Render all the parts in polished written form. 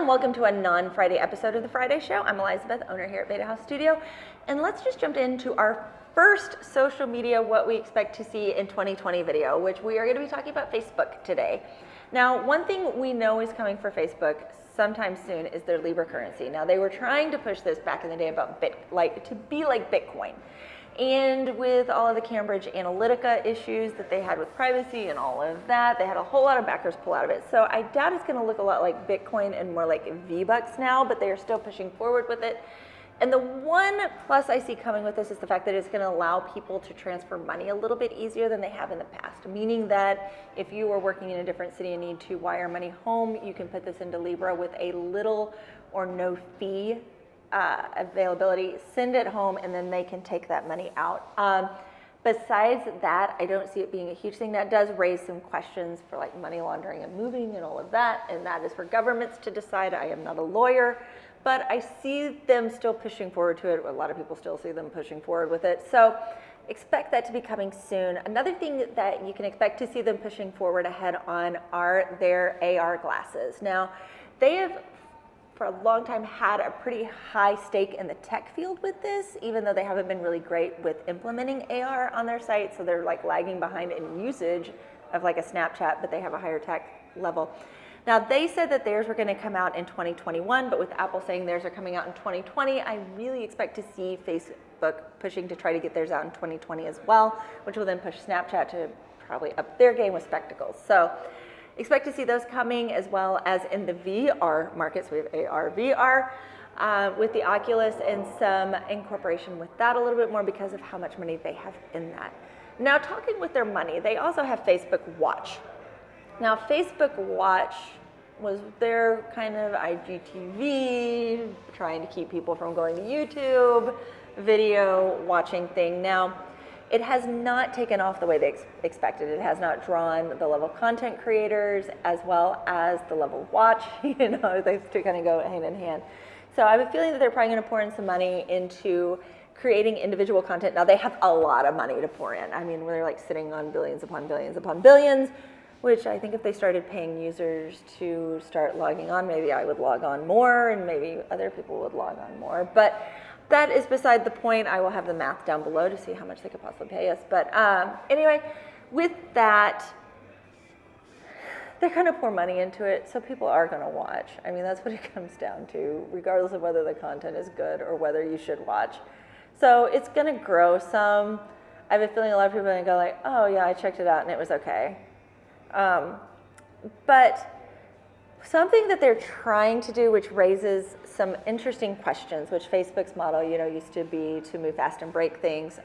welcome to a non-Friday episode of The Friday Show. I'm Elizabeth, owner here at Haus Studio, and let's just jump into our first social media what we expect to see in 2020 video, which we are going to be talking about Facebook today. Now, one thing we know is coming for Facebook sometime soon is their Libra currency. Now, they were trying to push this back in the day about to be like Bitcoin. And with all of the Cambridge Analytica issues that they had with privacy and all of that, they had a whole lot of backers pull out of it. So I doubt it's going to look a lot like Bitcoin and more like V-Bucks now, but they are still pushing forward with it. And the one plus I see coming with this is the fact that it's going to allow people to transfer money a little bit easier than they have in the past, meaning that if you are working in a different city and need to wire money home, you can put this into Libra with a little or no fee availability, send it home, and then they can take that money out. Besides that, I don't see it being a huge thing. That does raise some questions for like money laundering and moving and all of that, and that is for governments to decide. I am not a lawyer, but I see them still pushing forward to it. A lot of people still see them pushing forward with it. So expect that to be coming soon. Another thing that you can expect to see them pushing forward ahead on are their AR glasses. Now, they have for a long time had a pretty high stake in the tech field with this, even though they haven't been really great with implementing AR on their site. So they're like lagging behind in usage of like a Snapchat, but they have a higher tech level. Now, they said that theirs were going to come out in 2021, but with Apple saying theirs are coming out in 2020, I really expect to see Facebook pushing to try to get theirs out in 2020 as well, which will then push Snapchat to probably up their game with spectacles. So expect to see those coming, as well as in the VR markets. We have AR, VR with the Oculus, and some incorporation with that a little bit more because of how much money they have in that. Now, talking with their money, they also have Facebook Watch. Now, Facebook Watch was their kind of IGTV, trying to keep people from going to YouTube, video watching thing. Now, it has not taken off the way they expected. It has not drawn the level of content creators as well as the level of watch. You know, they two kind of go hand in hand. So I have a feeling that they're probably going to pour in some money into creating individual content. Now, they have a lot of money to pour in. I mean, they're like sitting on billions upon billions upon billions, which I think if they started paying users to start logging on, maybe I would log on more and maybe other people would log on more. But that is beside the point. I will have the math down below to see how much they could possibly pay us. But anyway, with that, they're going to pour money into it, so people are going to watch. I mean, that's what it comes down to, regardless of whether the content is good or whether you should watch. So it's going to grow some. I have a feeling a lot of people are going to go like, oh yeah, I checked it out and it was okay. But something that they're trying to do, which raises some interesting questions, which Facebook's model, you know, used to be to move fast and break things.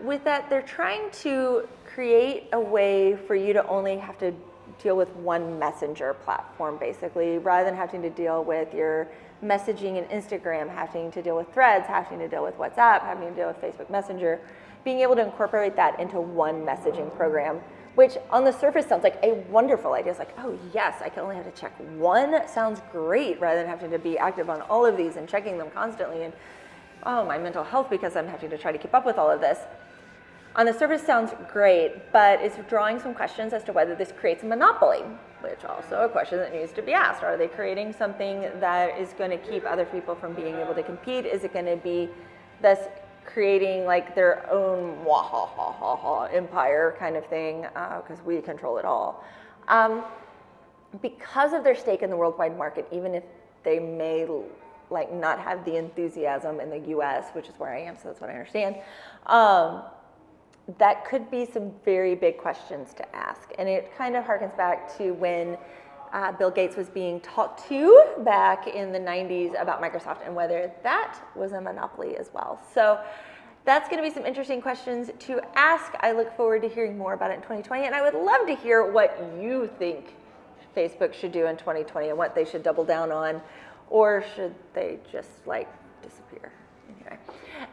With that, they're trying to create a way for you to only have to deal with one messenger platform, basically, rather than having to deal with your messaging in Instagram, having to deal with Threads, having to deal with WhatsApp, having to deal with Facebook Messenger, being able to incorporate that into one messaging program, which on the surface sounds like a wonderful idea. It's like, oh yes, I can only have to check one. Sounds great, rather than having to be active on all of these and checking them constantly. And oh, my mental health, because I'm having to try to keep up with all of this. On the surface sounds great, but it's drawing some questions as to whether this creates a monopoly, which also a question that needs to be asked. Are they creating something that is going to keep other people from being able to compete? Is it going to be thus creating like their own empire kind of thing, because we control it all? Because of their stake in the worldwide market, even if they may like not have the enthusiasm in the US, which is where I am, so that's what I understand, that could be some very big questions to ask. And it kind of harkens back to when Bill Gates was being talked to back in the 90s about Microsoft and whether that was a monopoly as well. So that's going to be some interesting questions to ask. I look forward to hearing more about it in 2020, and I would love to hear what you think Facebook should do in 2020 and what they should double down on, or should they just like disappear? Anyway,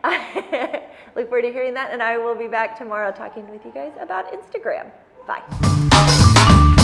I look forward to hearing that, and I will be back tomorrow talking with you guys about Instagram. Bye.